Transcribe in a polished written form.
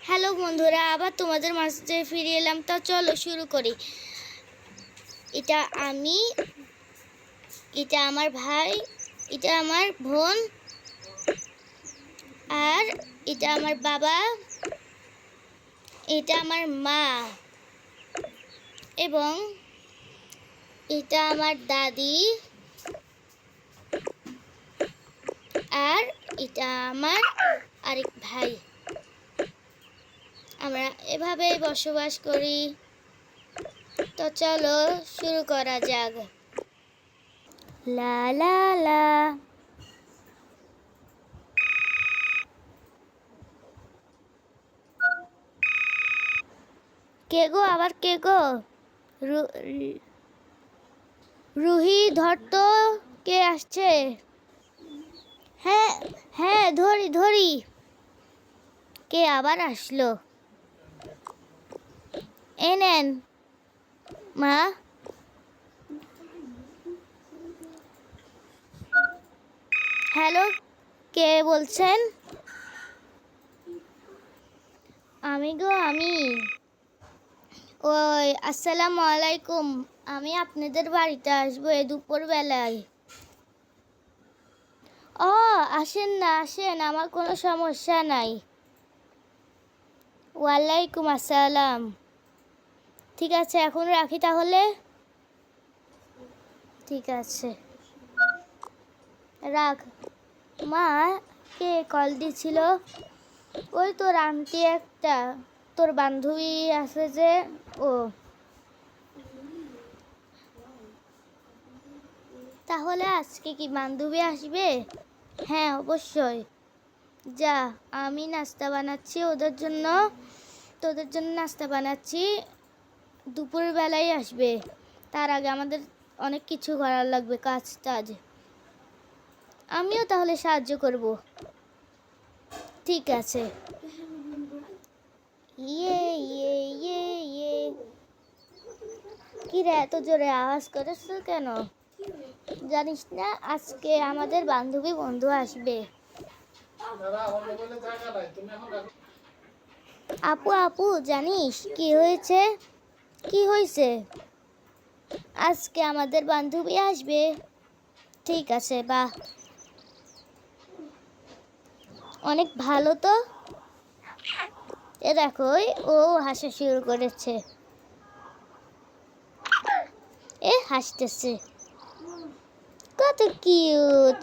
Hello বন্ধুরা, আবার তোমাদের মাঝে ফিরে এলাম। তা চলো শুরু করি। এটা আমি, এটা আমার ভাই, এটা আমার বোন, আর এটা আমার বাবা, এটা আমার মা, এবং এটা আমার দাদি, আর এটা আমার আরেক ভাই। আমরা এভাবেই বসবাস করি। তো চলো শুরু করা যাক। লা লা লা। কে গো, আবার কে গো? রুহি, ধর তো, কে আসছে? হ্যাঁ হ্যাঁ, ধরি ধরি। কে আবার আসলো? এ নেন মা। হ্যালো, কে বলছেন? আমি গো, আমি। ওই আসসালামু আলাইকুম। আমি আপনাদের বাড়িতে আসবো এই দুপুরবেলায়। ও, আসেন না, আসেন, আমার কোনো সমস্যা নাই। ওয়ালাইকুম আসসালাম। ঠিক আছে, এখন রাখি তাহলে। ঠিক আছে, রাখ। মা, কে কল দিছিল? ওই তোর আন্টি একটা, তোর বান্ধবী আছে যে, ও। তাহলে আজকে কি বান্ধবী আসবে? হ্যাঁ অবশ্যই। যা, আমি নাস্তা বানাচ্ছি ওদের জন্য, তোদের জন্য নাস্তা বানাচ্ছি। দুপুরবেলায় আসবে। তার আগে আমাদের অনেক কিছু করার লাগবে, কাজ টাজ। আমিও তাহলে সাহায্য করব। ঠিক আছে। ইয়ে ইয়ে ইয়ে ইয়ে। কি রে, এত জোরে আওয়াজ করেছ কেন? জানিস না আজকে আমাদের বান্ধবী বন্ধু আসবে? আপু আপু, জানিস কি হয়েছে? কি হয়েছে? আজকে আমাদের বান্ধবী আসবে। ঠিক আছে, বাহ, অনেক ভালো তো। এ দেখো, ও হাসা শুরু করেছে। এ হাসতেছে, কত কিউট।